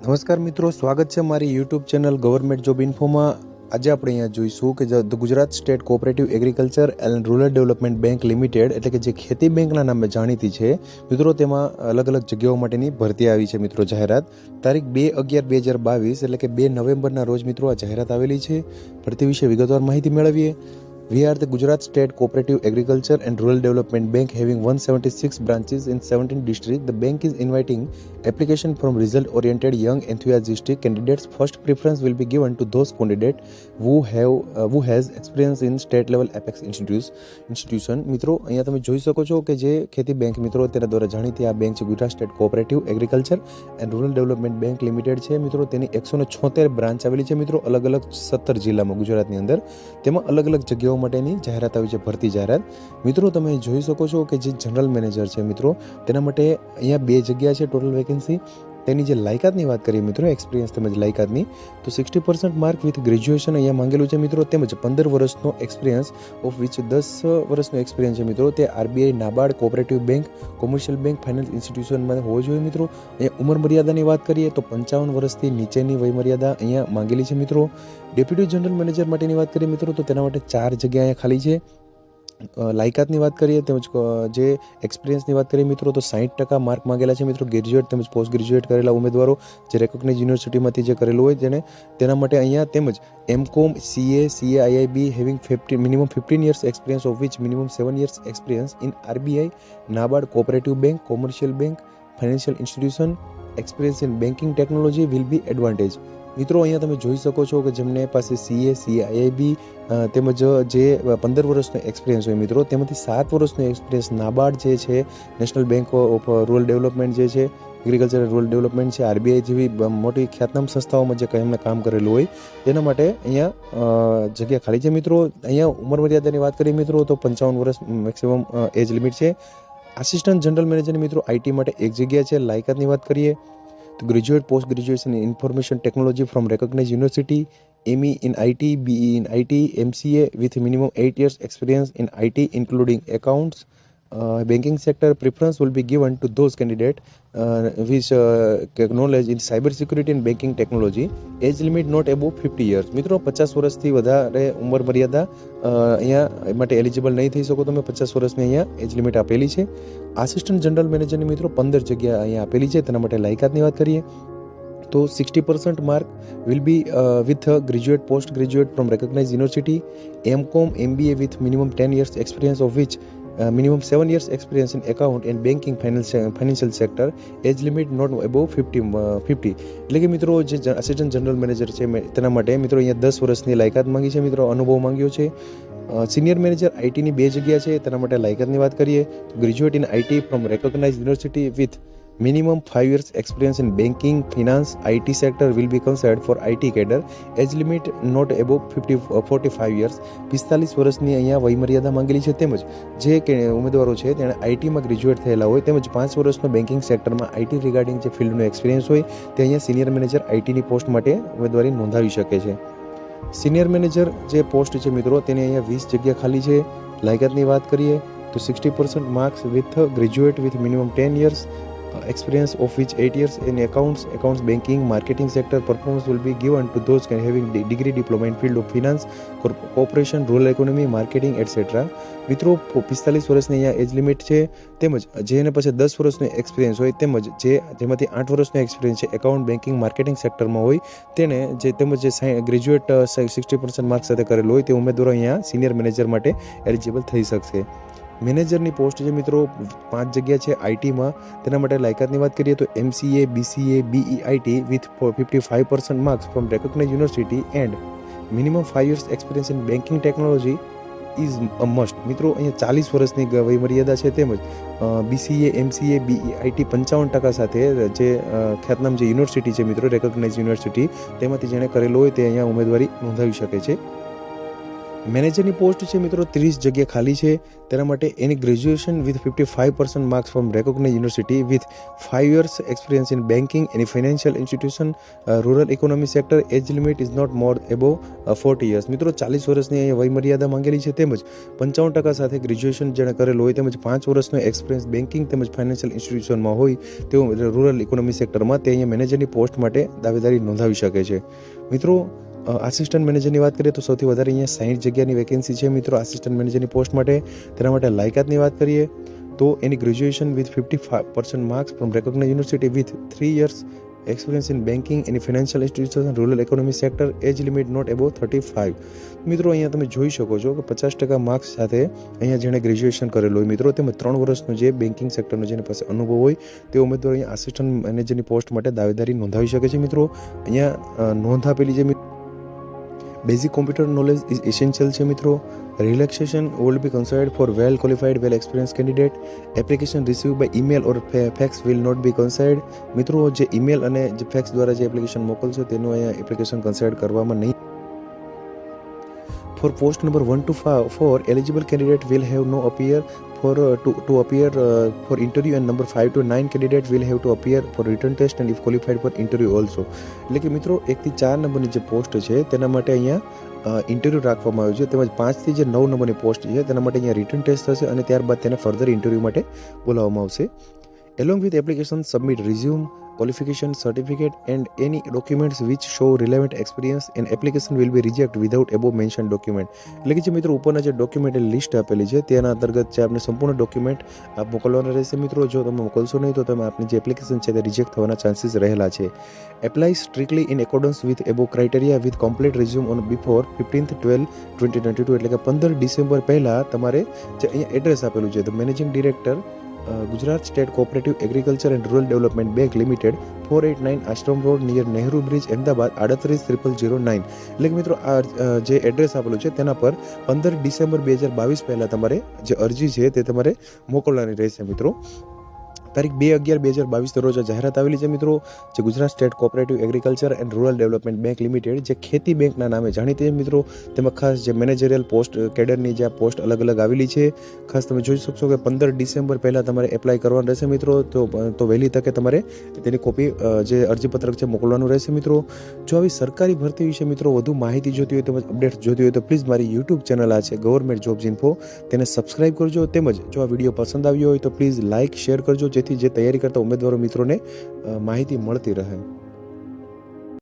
નમસ્કાર મિત્રો, સ્વાગત છે મારી યુટ્યુબ ચેનલ ગવર્મેન્ટ જોબ ઇન્ફોમાં। આજે આપણે અહીંયા જોઈશું કે Gujarat state cooperative agriculture and rural development bank limited એટલે કે જે ખેતી બેંકના નામે જાણીતી છે મિત્રો, તેમાં અલગ અલગ જગ્યાઓ માટેની ભરતી આવી છે મિત્રો। જાહેરાત તારીખ 2/11/2022 એટલે કે 2 નવેમ્બરના રોજ મિત્રો આ જાહેરાત આવેલી છે। ભરતી વિશે વિગતવાર માહિતી મેળવીએ। We are the Gujarat State Cooperative Agriculture and Rural Development Bank having 176 branches in 17 districts. The bank is inviting application from result-oriented young enthusiastic candidates. First preference will be given to those candidates who has experience in state level apex institution. મિત્રો અહીંયા તમે જોઈ શકો છો કે જે ખેતી bank મિત્રો તેના દ્વારા જાણીતી આ બેંક છે Gujarat state cooperative agriculture and rural development bank limited છે મિત્રો। તેની 176 બ્રાન્ચ આવેલી છે મિત્રો, અલગ અલગ 17 જિલ્લામાં ગુજરાતની અંદર। તેમાં અલગ અલગ જગ્યાઓ માટેની જાહેરાત આવી છે, ભરતી જાહેરાત। મિત્રો તમે જોઈ શકો છો કે જે જનરલ મેનેજર છે મિત્રો, તેના માટે અહીંયા 2 જગ્યા છે ટોટલ વેકેન્સી। તેની જે લાયકાતની વાત કરીએ મિત્રો, એક્સપિરિયન્સ તેમજ લાયકાતની, તો 60% માર્ક વિથ ગ્રેજ્યુએશન અહીંયા માંગેલું છે મિત્રો, તેમજ 15 વર્ષનો એક્સપિરિયન્સ ઓફ વિચ 10 વર્ષનો એક્સપિરિયન્સ છે મિત્રો તે RBI, NABARD, cooperative bank, commercial bank, finance ઇન્સ્ટિટ્યુશનમાં હોવો જોઈએ મિત્રો। અહીંયા ઉંમર મર્યાદાની વાત કરીએ તો 55 વર્ષથી નીચેની વય મર્યાદા અહીંયા માંગેલી છે મિત્રો। ડેપ્યુટી જનરલ મેનેજર માટેની વાત કરીએ મિત્રો, તો તેના માટે 4 જગ્યા અહીંયા ખાલી છે। લાયકાતની વાત કરીએ તેમજ જે એક્સપિરિયન્સની વાત કરીએ મિત્રો, તો 60% માર્ક માંગેલા છે મિત્રો। ગ્રેજ્યુએટ તેમજ પોસ્ટ ગ્રેજ્યુએટ કરેલા ઉમેદવારો જે રેકોગ્નાઇઝ યુનિવર્સિટીમાંથી જે કરેલું હોય તેના માટે અહીંયા, તેમજ MCom, CA, having minimum 15 years experience of which minimum 7 years experience in RBI, NABARD, cooperative bank, commercial bank, financial institution, experience in banking technology will be advantage। મિત્રો અહીંયા તમે જોઈ શકો છો કે જેમને પાસે CA, CIIB તેમજ જે 15 વર્ષનો એક્સપિરિયન્સ હોય મિત્રો, તેમાંથી 7 વર્ષનો એક્સપિરિયન્સ નાબાર્ડ જે છે, national bank of rural development જે છે, એગ્રીકલ્ચર રૂરલ ડેવલપમેન્ટ છે, RBI જેવી મોટી ખ્યાતનામ સંસ્થાઓમાં જે એમને કામ કરેલું હોય તેના માટે અહીંયા જગ્યા ખાલી છે મિત્રો। અહીંયા ઉંમર મર્યાદાની વાત કરીએ મિત્રો, તો 55 વર્ષ મેક્સિમમ એજ લિમિટ છે। આસિસ્ટન્ટ જનરલ મેનેજરની મિત્રો IT માટે 1 જગ્યા છે। લાયકાતની વાત કરીએ તો graduate, post graduation in information technology from recognize university, ME in IT, BE in IT, MCA with minimum 8 years experience in IT including accounts, banking sector. Preference will be given to those candidates with knowledge in cyber security and banking technology. Age limit not above 50 years। મિત્રો 50 વર્ષથી વધારે ઉંમર મર્યાદા અહીંયા માટે eligible નહીં થઈ શકો તમે। 50 વર્ષની અહીંયા એજ લિમિટ આપેલી છે। આસિસ્ટન્ટ જનરલ મેનેજરની મિત્રો 15 જગ્યા અહીંયા આપેલી છે। તેના માટે લાયકાતની વાત કરીએ તો 60% mark will be with graduate, post graduate from recognize university, MCOM, MBA with minimum 10 years experience of which minimum 7 years experience in account and banking financial sector. Age limit not above 50। એટલે કે મિત્રો જે assistant general manager છે તેના માટે મિત્રો અહીંયા 10 વર્ષની લાયકાત માંગી છે મિત્રો, અનુભવ માંગ્યો છે। સિનિયર મેનેજર ITની 2 જગ્યા છે। તેના માટે લાયકાતની વાત કરીએ તો graduate in IT from recognize university with minimum 5 years experience in banking, finance, IT sector will be considered for IT cadre. Age limit not above 45 years। 45 વર્ષની અહીંયા વય મર્યાદા માંગેલી છે। તેમજ જે ઉમેદવારો છે તેણે ITમાં ગ્રેજ્યુએટ થયેલા હોય તેમજ 5 વર્ષનો બેન્કિંગ સેક્ટરમાં IT રિગાર્ડિંગ જે ફિલ્ડનો એક્સપિરિયન્સ હોય તે અહીંયા સિનિયર મેનેજર ITની પોસ્ટ માટે ઉમેદવારી નોંધાવી શકે છે। સિનિયર મેનેજર જે પોસ્ટ છે મિત્રો તેની અહીંયા 20 જગ્યા ખાલી છે। લાયકાતની વાત કરીએ તો 60% marks with graduate with minimum 10 years experience of which 8 years in accounts, banking, marketing sector. Performance will be given to those having degree diploma in field of finance, corporation, rural economy, marketing etc। મિત્રો 45 વર્ષની અહીંયા age limit છે। તેમજ જેને પછી 10 વર્ષનો experience હોય તેમજ જેમાંથી 8 વર્ષનો એક્સપિરિયન્સ છે એકાઉન્ટ, બેન્કિંગ, માર્કેટિંગ સેક્ટરમાં હોય તેને તેમજ જે ગ્રેજ્યુએટ 60% માર્ક્સ સાથે કરેલું હોય તે ઉમેદવારો અહીંયા સિનિયર મેનેજર માટે એલિજિબલ થઈ શકશે। મેનેજરની પોસ્ટ છે મિત્રો 5 જગ્યા છે ITમાં। તેના માટે લાયકાતની વાત કરીએ તો MCA, BCA, BEIT with 55% marks from recognize university and minimum 5 years experience in banking technology is a must. મિત્રો અહીંયા 40 વર્ષની વય મર્યાદા છે। તેમજ BCA, MCA, BEIT 55% સાથે જે ખ્યાતનામ જે યુનિવર્સિટી છે મિત્રો રેકોગ્નાઇઝ યુનિવર્સિટી તેમાંથી જેણે કરેલો હોય તે અહીંયા ઉમેદવારી નોંધાવી શકે છે। મેનેજરની પોસ્ટ છે મિત્રો 30 જગ્યા ખાલી છે. તેના માટે any graduation with 55% marks from recognize university with 5 years experience in banking any financial institution rural economy sector. Age limit is not more above 40 years. મિત્રો 40 વર્ષની અહીંયા વયમર્યાદા માંગેલી છે. તેમજ 55% સાથે ગ્રેજ્યુએશન જેણે કરેલું હોય તેમજ 5 વર્ષનો એક્સપિરિયન્સ બેન્કિંગ તેમજ ફાઇનાન્શિયલ ઇન્સ્ટિટ્યુશનમાં હોય તેઓ રૂરલ ઇકોનોમી સેક્ટરમાં તે અહીંયા મેનેજરની પોસ્ટ માટે દાવેદારી નોંધાવી શકે છે. મિત્રો આસિસ્ટન્ટ મેનેજરની વાત કરીએ તો સૌથી વધારે અહીંયા 60 જગ્યાની વેકેન્સી છે મિત્રો આસિસ્ટન્ટ મેનેજરની પોસ્ટ માટે. તેના માટે લાયકાતની વાત કરીએ તો any graduation with 55% marks from recognize university with 3 years experience in banking any financial institution rural economy sector. Age limit not above 35. મિત્રો અહીંયા તમે જોઈ શકો છો કે 50% માર્ક્સ સાથે અહીંયા જેણે ગ્રેજ્યુએશન કરેલું હોય મિત્રો તેમજ 3 વર્ષનો જે બેન્કિંગ સેક્ટરનો જેની પાસે અનુભવ હોય તે ઉમેદવાર અહીંયા આસિસ્ટન્ટ મેનેજરની પોસ્ટ માટે દાવેદારી નોંધાવી શકે છે. મિત્રો અહીંયા નોંધ આપેલી છે. Basic computer knowledge is essential છે મિત્રો. Relaxation will be considered for well qualified well experienced candidate. Application receive by email or fax will not be considered. મિત્રો જે ઈમેલ અને જે ફેક્સ દ્વારા જે એપ્લિકેશન મોકલશો તેનું અહીંયા એપ્લિકેશન કન્સિડર કરવામાં નહીં. For post number 1 to 4, eligible candidate will have no appear to appear for interview, and number 5 to 9 candidate will have to appear for written test and if qualified for interview also. એટલે કે મિત્રો 1 થી 4 નંબરની જે post છે તેના માટે અહીંયા ઇન્ટરવ્યૂ રાખવામાં આવ્યું છે તેમજ 5 થી જે 9 નંબરની પોસ્ટ છે તેના માટે અહીંયા રિટન ટેસ્ટ થશે અને ત્યારબાદ તેને ફર્ધર ઇન્ટરવ્યૂ માટે બોલાવવામાં આવશે. Along with application submit resume, qualification certificate and any documents which show relevant experience, and application will be rejected without above mentioned document. એટલે કે જે મિત્રો ઉપરના જે ડોક્યુમેન્ટ લિસ્ટ આપેલી છે તેના અંતર્ગત જે આપણે સંપૂર્ણ ડોક્યુમેન્ટ આપ મોકલવાના રહેશે મિત્રો. જો તમે મોકલશો નહીં તો તમે આપની જે એપ્લિકેશન છે તે રિજેક્ટ થવાના ચાન્સીસ રહેલા છે. Apply strictly in accordance with above criteria with complete resume on before 15/12/2022. એટલે કે 15 ડિસેમ્બર પહેલાં તમારે જે અહીંયા એડ્રેસ આપેલું છે the managing director Gujarat state cooperative agriculture and rural development bank limited 489 Ashram road near Nehru bridge Ahmedabad 380009. એટલે કે મિત્રો આ જે એડ્રેસ આપેલું છે તેના પર 15 ડિસેમ્બર 2022 પહેલાં તમારે જે અરજી છે તે તમારે મોકલવાની રહેશે મિત્રો. તારીખ 2/11/2022 રોજ જાહેરાત આવેલી છે મિત્રો. જે Gujarat state cooperative agriculture and rural development bank limited જે ખેતી બેંકના નામે જાણીતી છે મિત્રો. તેમાં ખાસ જે મેનેજરિયલ પોસ્ટ કેડરની જે પોસ્ટ અલગ અલગ આવેલી છે. ખાસ તમે જોઈ શકશો કે 15 ડિસેમ્બર પહેલાં તમારે એપ્લાય કરવાનું રહેશે મિત્રો. તો વહેલી તકે તમારે તેની કોપી જે અરજીપત્રક છે મોકલવાનું રહેશે મિત્રો. જો આવી સરકારી ભરતી વિશે મિત્રો વધુ માહિતી જોતી હોય તેમજ અપડેટ જોતી હોય તો પ્લીઝ મારી યુટ્યુબ ચેનલ આ છે ગવર્મેન્ટ જોબ્સ ઇન્ફો તેને સબસ્ક્રાઇબ કરજો. તેમજ જો આ વિડીયો પસંદ આવ્યો હોય તો પ્લીઝ લાઇક શેર કરજો જેથી જે તૈયારી કરતા ઉમેદવારો મિત્રોને માહિતી મળતી રહે.